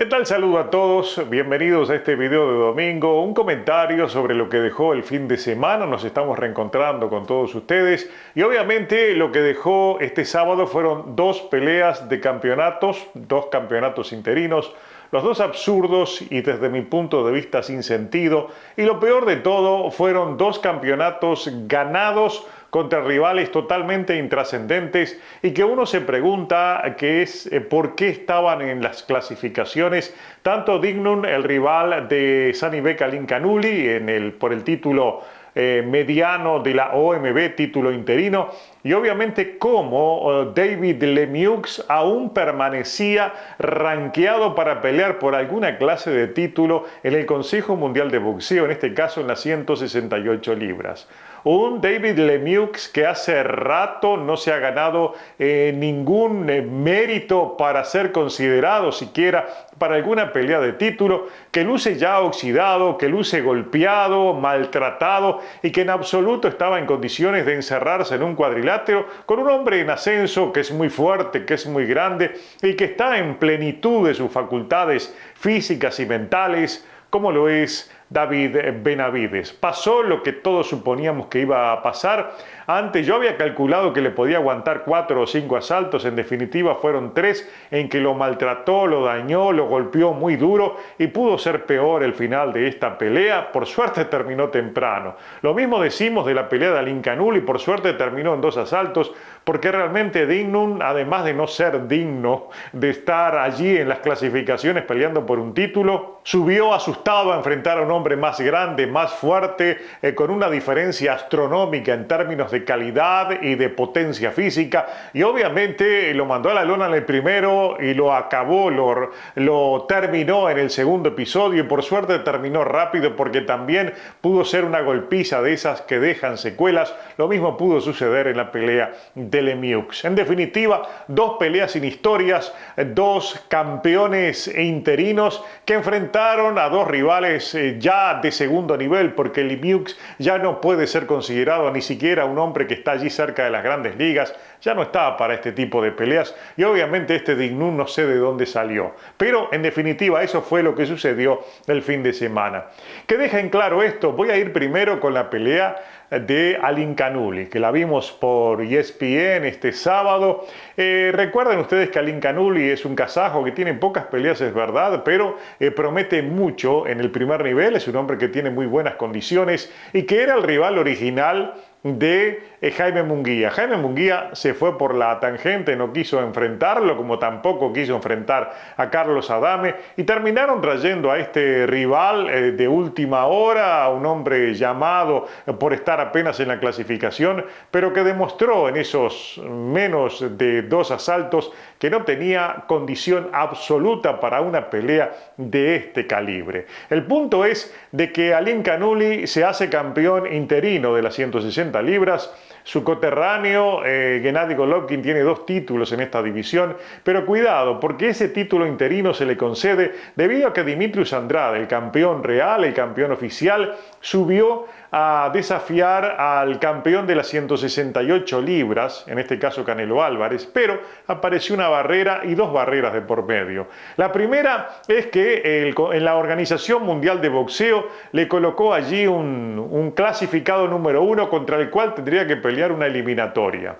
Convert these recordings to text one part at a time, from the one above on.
¿Qué tal? Saludo a todos, bienvenidos a este video de domingo, un comentario sobre lo que dejó el fin de semana, nos estamos reencontrando con todos ustedes y obviamente lo que dejó este sábado fueron dos peleas de campeonatos, dos campeonatos interinos, los dos absurdos y desde mi punto de vista sin sentido, y lo peor de todo fueron dos campeonatos ganados contra rivales totalmente intrascendentes y que uno se pregunta que es por qué estaban en las clasificaciones tanto Dignum, el rival de Sani-Bek Alincanuli por el título mediano de la OMB, título interino, y obviamente cómo David Lemieux aún permanecía rankeado para pelear por alguna clase de título en el Consejo Mundial de Boxeo, en este caso en las 168 libras. Un David Lemieux que hace rato no se ha ganado ningún mérito para ser considerado siquiera para alguna pelea de título, que luce ya oxidado, que luce golpeado, maltratado y que en absoluto estaba en condiciones de encerrarse en un cuadrilátero con un hombre en ascenso que es muy fuerte, que es muy grande y que está en plenitud de sus facultades físicas y mentales, como lo es David Benavides. Pasó lo que todos suponíamos que iba a pasar. Antes yo había calculado que le podía aguantar 4 o 5 asaltos, en definitiva fueron 3 en que lo maltrató, lo dañó, lo golpeó muy duro y pudo ser peor el final de esta pelea. Por suerte terminó temprano. Lo mismo decimos de la pelea de Alincanuli, por suerte terminó en 2 asaltos, porque realmente Dignum, además de no ser digno de estar allí en las clasificaciones peleando por un título, subió asustado a enfrentar a un hombre más grande, más fuerte, con una diferencia astronómica en términos de calidad y de potencia física, y obviamente lo mandó a la lona en el primero y lo acabó, lo terminó en el segundo episodio, y por suerte terminó rápido porque también pudo ser una golpiza de esas que dejan secuelas. Lo mismo pudo suceder en la pelea de Lemieux. En definitiva, dos peleas sin historias, dos campeones interinos que enfrentaron a dos rivales ya de segundo nivel, porque Lemieux ya no puede ser considerado ni siquiera un hombre que está allí cerca de las grandes ligas, ya no estaba para este tipo de peleas, y obviamente este Dignum no sé de dónde salió, pero en definitiva eso fue lo que sucedió el fin de semana. Que deja en claro esto, voy a ir primero con la pelea de Alincanuli, que la vimos por ESPN este sábado. Recuerden ustedes que Alincanuli es un kazajo que tiene pocas peleas, es verdad, pero promete mucho en el primer nivel, es un hombre que tiene muy buenas condiciones y que era el rival original de Jaime Munguía. Jaime Munguía se fue por la tangente, no quiso enfrentarlo, como tampoco quiso enfrentar a Carlos Adame, y terminaron trayendo a este rival de última hora, a un hombre llamado por estar apenas en la clasificación, pero que demostró en esos menos de 2 asaltos que no tenía condición absoluta para una pelea de este calibre. El punto es de que Alincanuli se hace campeón interino de las 160 libras. Su coterráneo, Gennady Golovkin, tiene 2 títulos en esta división, pero cuidado, porque ese título interino se le concede debido a que Demetrius Andrade, el campeón real, el campeón oficial, subió a desafiar al campeón de las 168 libras, en este caso Canelo Álvarez, pero apareció una barrera y 2 barreras de por medio. La primera es que en la Organización Mundial de Boxeo le colocó allí un clasificado número 1 contra el cual tendría que pelear una eliminatoria.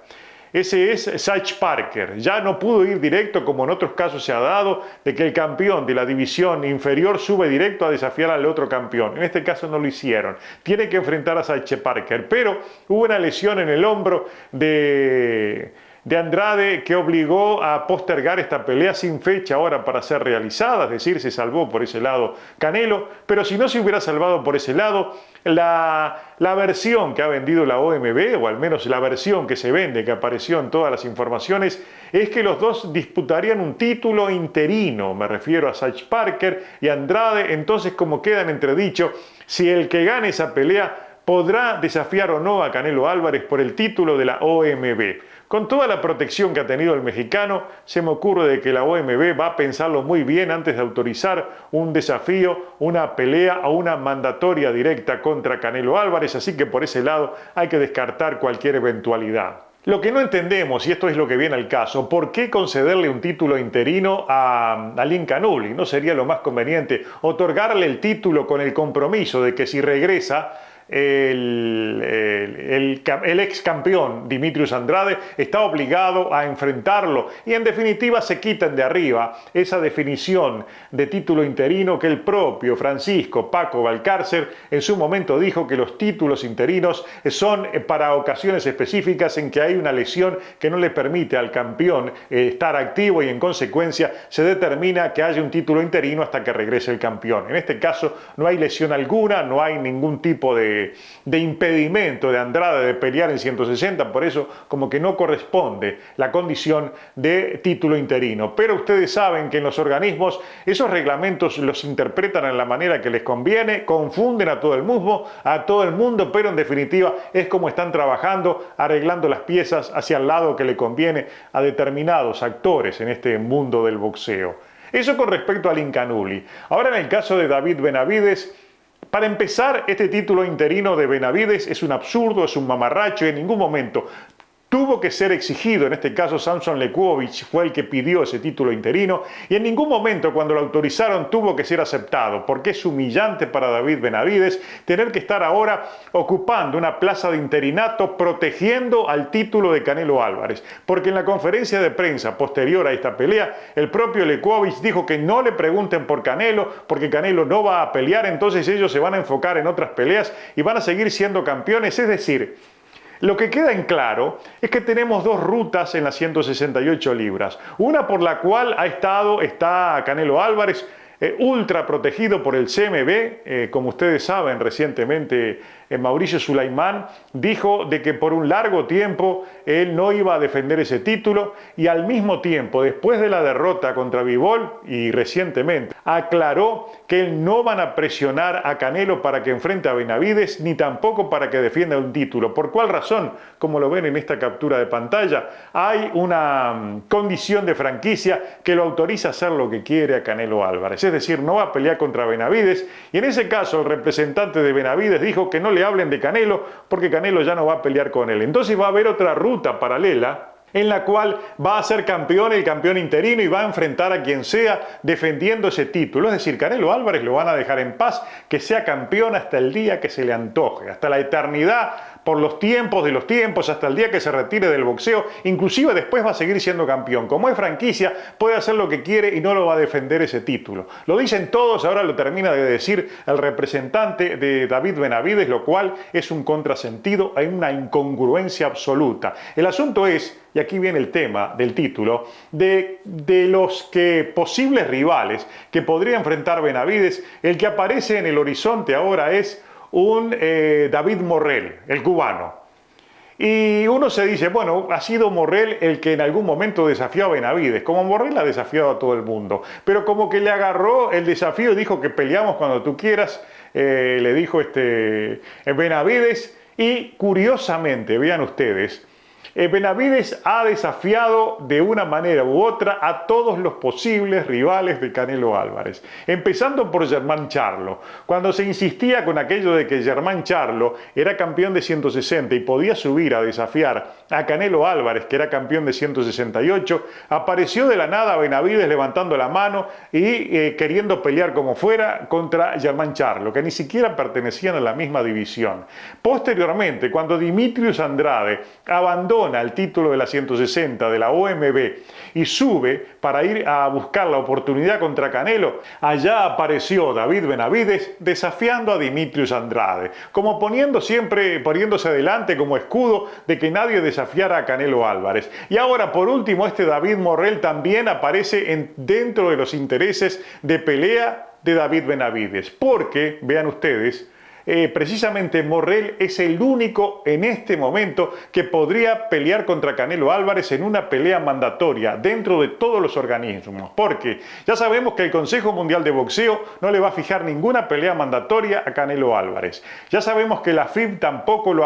Ese es Sage Parker. Ya no pudo ir directo, como en otros casos se ha dado, de que el campeón de la división inferior sube directo a desafiar al otro campeón. En este caso no lo hicieron. Tiene que enfrentar a Sage Parker, pero hubo una lesión en el hombro de Andrade que obligó a postergar esta pelea sin fecha ahora para ser realizada, es decir, se salvó por ese lado Canelo, pero si no se hubiera salvado por ese lado, la versión que ha vendido la OMB, o al menos la versión que se vende, que apareció en todas las informaciones, es que los dos disputarían un título interino, me refiero a Sage Parker y Andrade. Entonces, como queda en entredicho si el que gane esa pelea podrá desafiar o no a Canelo Álvarez por el título de la OMB. Con toda la protección que ha tenido el mexicano, se me ocurre de que la OMB va a pensarlo muy bien antes de autorizar un desafío, una pelea o una mandatoria directa contra Canelo Álvarez, así que por ese lado hay que descartar cualquier eventualidad. Lo que no entendemos, y esto es lo que viene al caso, ¿por qué concederle un título interino a Alim Khanouly? ¿No sería lo más conveniente otorgarle el título con el compromiso de que si regresa el ex campeón Dimitrios Andrade está obligado a enfrentarlo y en definitiva se quitan de arriba esa definición de título interino que el propio Francisco Paco Valcárcer en su momento dijo que los títulos interinos son para ocasiones específicas en que hay una lesión que no le permite al campeón estar activo y en consecuencia se determina que haya un título interino hasta que regrese el campeón. En este caso no hay lesión alguna, no hay ningún tipo de impedimento de Andrade de pelear en 160, por eso como que no corresponde la condición de título interino. Pero ustedes saben que en los organismos esos reglamentos los interpretan en la manera que les conviene, confunden a todo el mundo, pero en definitiva es como están trabajando, arreglando las piezas hacia el lado que le conviene a determinados actores en este mundo del boxeo. Eso con respecto a Alim Khanouly. Ahora en el caso de David Benavidez, para empezar, este título interino de Benavidez es un absurdo, es un mamarracho y en ningún momento tuvo que ser exigido. En este caso Samson Lekuovich fue el que pidió ese título interino y en ningún momento cuando lo autorizaron tuvo que ser aceptado, porque es humillante para David Benavidez tener que estar ahora ocupando una plaza de interinato protegiendo al título de Canelo Álvarez, porque en la conferencia de prensa posterior a esta pelea el propio Lekuovich dijo que no le pregunten por Canelo porque Canelo no va a pelear, entonces ellos se van a enfocar en otras peleas y van a seguir siendo campeones. Es decir, lo que queda en claro es que tenemos dos rutas en las 168 libras. Una por la cual está Canelo Álvarez, ultra protegido por el CMB. Como ustedes saben, recientemente Mauricio Sulaimán dijo de que por un largo tiempo él no iba a defender ese título y al mismo tiempo, después de la derrota contra Bivol y recientemente, aclaró que no van a presionar a Canelo para que enfrente a Benavidez ni tampoco para que defienda un título. ¿Por cuál razón? Como lo ven en esta captura de pantalla, hay una condición de franquicia que lo autoriza a hacer lo que quiere a Canelo Álvarez. Es decir, no va a pelear contra Benavidez y en ese caso el representante de Benavidez dijo que no le hablen de Canelo porque Canelo ya no va a pelear con él. Entonces va a haber otra ruta paralela en la cual va a ser campeón el campeón interino y va a enfrentar a quien sea defendiendo ese título. Es decir, Canelo Álvarez lo van a dejar en paz, que sea campeón hasta el día que se le antoje, hasta la eternidad, por los tiempos de los tiempos, hasta el día que se retire del boxeo. Inclusive después va a seguir siendo campeón. Como es franquicia, puede hacer lo que quiere y no lo va a defender ese título. Lo dicen todos, ahora lo termina de decir el representante de David Benavidez, lo cual es un contrasentido, hay una incongruencia absoluta. El asunto es, y aquí viene el tema del título, de los posibles rivales que podría enfrentar Benavidez, el que aparece en el horizonte ahora es un David Morrell, el cubano. Y uno se dice, bueno, ha sido Morrell el que en algún momento desafió a Benavidez, como Morrell ha desafiado a todo el mundo, pero como que le agarró el desafío y dijo que peleamos cuando tú quieras, le dijo Benavidez, y curiosamente, vean ustedes, Benavidez ha desafiado de una manera u otra a todos los posibles rivales de Canelo Álvarez, empezando por Germán Charlo. Cuando se insistía con aquello de que Germán Charlo era campeón de 160 y podía subir a desafiar a Canelo Álvarez, que era campeón de 168, apareció de la nada Benavidez levantando la mano y queriendo pelear como fuera contra Germán Charlo, que ni siquiera pertenecían a la misma división. Posteriormente, cuando Dimitrios Andrade abandona el título de la 160 de la OMB y sube para ir a buscar la oportunidad contra Canelo, allá apareció David Benavidez desafiando a Dimitrios Andrade, como poniéndose adelante como escudo de que nadie desafiara a Canelo Álvarez. Y ahora, por último, este David Morrell también aparece dentro de los intereses de pelea de David Benavidez, porque, vean ustedes, precisamente Morrell es el único en este momento que podría pelear contra Canelo Álvarez en una pelea mandatoria dentro de todos los organismos, porque ya sabemos que el Consejo Mundial de Boxeo no le va a fijar ninguna pelea mandatoria a Canelo Álvarez. Ya sabemos que la FIB tampoco lo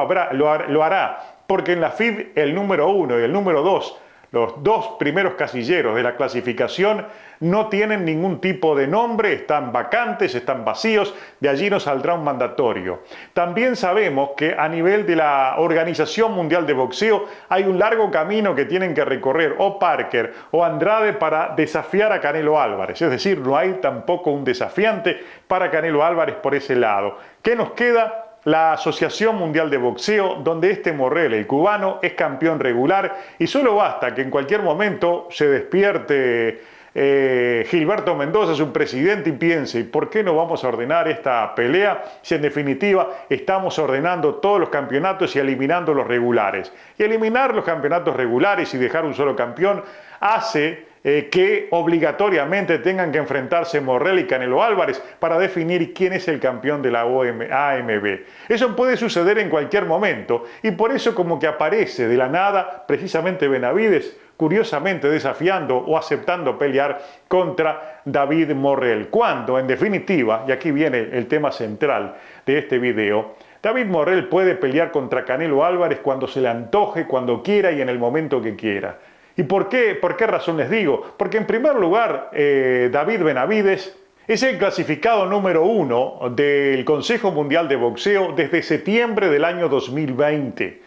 hará, porque en la FIB el número 1 y el número 2, Los dos primeros casilleros de la clasificación no tienen ningún tipo de nombre, están vacantes, están vacíos, de allí nos saldrá un mandatorio. También sabemos que a nivel de la Organización Mundial de Boxeo hay un largo camino que tienen que recorrer o Parker o Andrade para desafiar a Canelo Álvarez, es decir, no hay tampoco un desafiante para Canelo Álvarez por ese lado. ¿Qué nos queda? La Asociación Mundial de Boxeo, donde este Morrell, el cubano, es campeón regular y solo basta que en cualquier momento se despierte Gilberto Mendoza, su presidente, y piense, ¿por qué no vamos a ordenar esta pelea si en definitiva estamos ordenando todos los campeonatos y eliminando los regulares? Y eliminar los campeonatos regulares y dejar un solo campeón hace que obligatoriamente tengan que enfrentarse Morrell y Canelo Álvarez para definir quién es el campeón de la AMB. Eso puede suceder en cualquier momento y por eso como que aparece de la nada precisamente Benavidez, curiosamente desafiando o aceptando pelear contra David Morrell, cuando en definitiva, y aquí viene el tema central de este video, David Morrell puede pelear contra Canelo Álvarez cuando se le antoje, cuando quiera y en el momento que quiera. ¿Y por qué razón les digo? Porque en primer lugar, David Benavidez es el clasificado número 1 del Consejo Mundial de Boxeo desde septiembre del año 2020.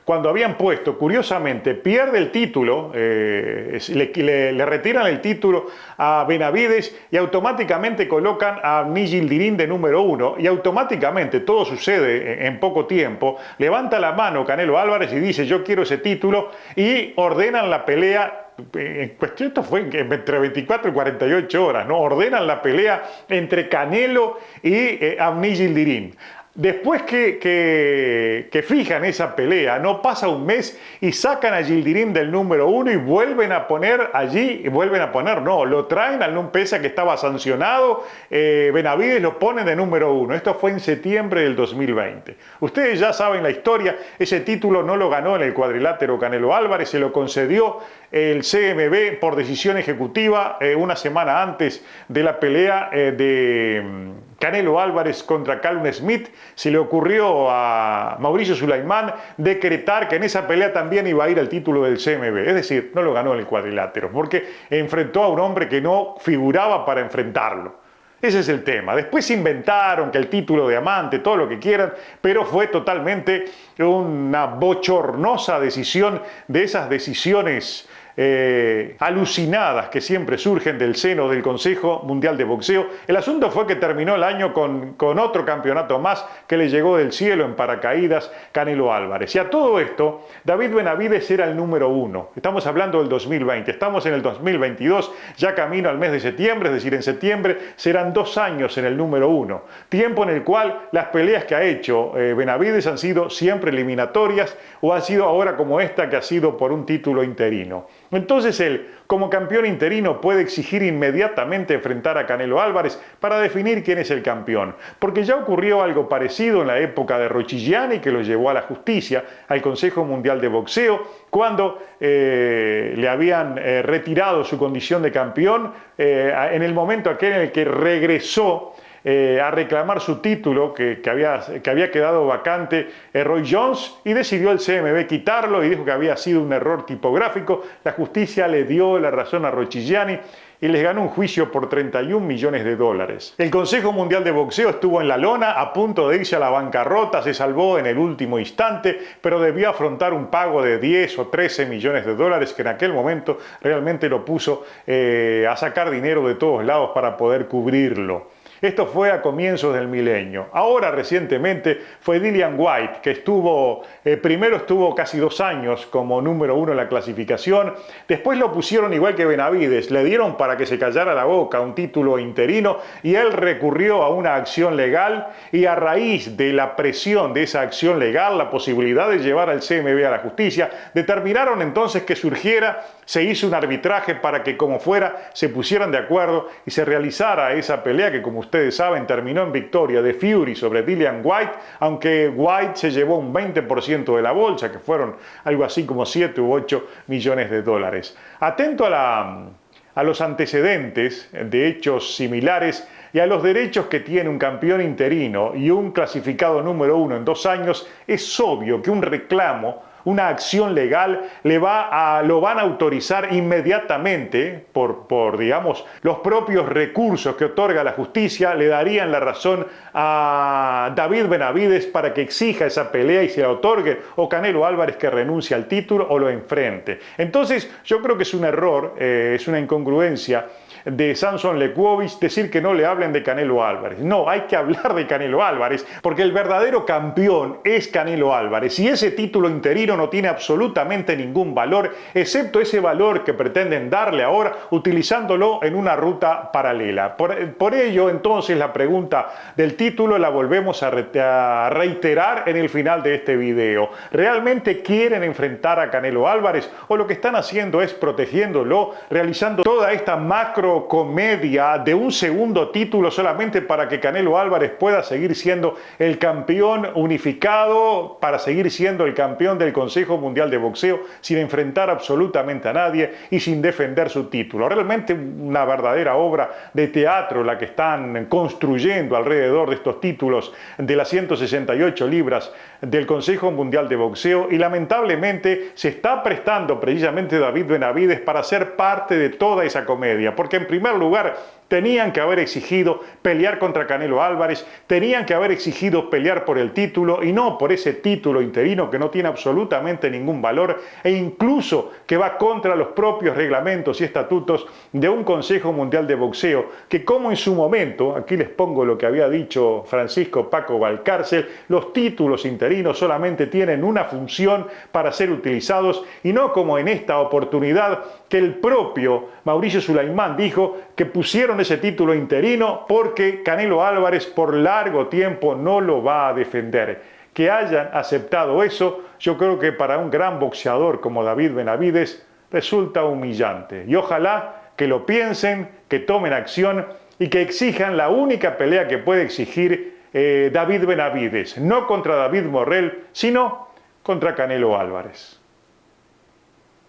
Cuando habían puesto, curiosamente, pierde el título, le retiran el título a Benavidez y automáticamente colocan a Nigel de número 1 y automáticamente todo sucede en poco tiempo. Levanta la mano Canelo Álvarez y dice yo quiero ese título y ordenan la pelea. En cuestión, esto fue entre 24 y 48 horas, ¿no? Ordenan la pelea entre Canelo y Avni Yildirim. Después que fijan esa pelea, no pasa un mes y sacan a Yildirim del número 1 y vuelven a poner allí, lo traen al pese a que estaba sancionado, Benavidez lo ponen de número 1. Esto fue en septiembre del 2020. Ustedes ya saben la historia, ese título no lo ganó en el cuadrilátero Canelo Álvarez, se lo concedió el CMB por decisión ejecutiva una semana antes de la pelea de Canelo Álvarez contra Callum Smith. Se le ocurrió a Mauricio Sulaimán decretar que en esa pelea también iba a ir al título del CMB, es decir, no lo ganó en el cuadrilátero, porque enfrentó a un hombre que no figuraba para enfrentarlo. Ese es el tema. Después inventaron que el título de amante, todo lo que quieran, pero fue totalmente una bochornosa decisión, de esas decisiones alucinadas que siempre surgen del seno del Consejo Mundial de Boxeo. El asunto fue que terminó el año con otro campeonato más que le llegó del cielo en paracaídas Canelo Álvarez. Y a todo esto, David Benavidez era el número 1. Estamos hablando del 2020, estamos en el 2022, ya camino al mes de septiembre, es decir, en septiembre serán 2 años en el número 1. Tiempo en el cual las peleas que ha hecho Benavidez han sido siempre eliminatorias o han sido ahora como esta que ha sido por un título interino. Entonces él, como campeón interino, puede exigir inmediatamente enfrentar a Canelo Álvarez para definir quién es el campeón, porque ya ocurrió algo parecido en la época de Rochigiani, que lo llevó a la justicia, al Consejo Mundial de Boxeo, cuando le habían retirado su condición de campeón en el momento aquel en el que regresó a reclamar su título que había quedado vacante Roy Jones, y decidió el CMB quitarlo y dijo que había sido un error tipográfico. La justicia le dio la razón a Rochigiani y les ganó un juicio por 31 millones de dólares. El Consejo Mundial de Boxeo estuvo en la lona, a punto de irse a la bancarrota, se salvó en el último instante, pero debió afrontar un pago de 10 o 13 millones de dólares que en aquel momento realmente lo puso a sacar dinero de todos lados para poder cubrirlo. Esto fue a comienzos del milenio. Ahora, recientemente, fue Dillian Whyte, que primero estuvo casi 2 años como número 1 en la clasificación, después lo pusieron igual que Benavidez, le dieron para que se callara la boca un título interino y él recurrió a una acción legal, y a raíz de la presión de esa acción legal, la posibilidad de llevar al CMB a la justicia, determinaron entonces que se hizo un arbitraje para que como fuera se pusieran de acuerdo y se realizara esa pelea que, como ustedes saben, terminó en victoria de Fury sobre Dillian Whyte, aunque Whyte se llevó un 20% de la bolsa, que fueron algo así como 7 u 8 millones de dólares. Atento a los antecedentes de hechos similares y a los derechos que tiene un campeón interino y un clasificado número 1 en 2 años, es obvio que un reclamo una acción legal, lo van a autorizar inmediatamente digamos, los propios recursos que otorga la justicia, le darían la razón a David Benavides para que exija esa pelea y se la otorgue, o Canelo Álvarez que renuncie al título o lo enfrente. Entonces, yo creo que es un error, es una incongruencia de Samson Lekwovic decir que no le hablen de Canelo Álvarez. No, hay que hablar de Canelo Álvarez, porque el verdadero campeón es Canelo Álvarez, y ese título interino no tiene absolutamente ningún valor, excepto ese valor que pretenden darle ahora utilizándolo en una ruta paralela. Por ello, entonces, la pregunta del título la volvemos a reiterar en el final de este video. ¿Realmente quieren enfrentar a Canelo Álvarez, o lo que están haciendo es protegiéndolo, realizando toda esta macro comedia de un segundo título solamente para que Canelo Álvarez pueda seguir siendo el campeón unificado, para seguir siendo el campeón del Consejo Mundial de Boxeo sin enfrentar absolutamente a nadie y sin defender su título? Realmente una verdadera obra de teatro la que están construyendo alrededor de estos títulos de las 168 libras del Consejo Mundial de Boxeo, y lamentablemente se está prestando precisamente David Benavides para ser parte de toda esa comedia, porque en primer lugar tenían que haber exigido pelear contra Canelo Álvarez, tenían que haber exigido pelear por el título y no por ese título interino que no tiene absolutamente ningún valor, e incluso que va contra los propios reglamentos y estatutos de un Consejo Mundial de Boxeo, que, como en su momento, aquí les pongo lo que había dicho Francisco Paco Valcárcel, los títulos interinos solamente tienen una función para ser utilizados, y no como en esta oportunidad que el propio Mauricio Sulaimán dijo que pusieron ese título interino porque Canelo Álvarez por largo tiempo no lo va a defender. Que hayan aceptado eso, yo creo que para un gran boxeador como David Benavides resulta humillante. Y ojalá que lo piensen, que tomen acción y que exijan la única pelea que puede exigir David Benavides, no contra David Morrell, sino contra Canelo Álvarez.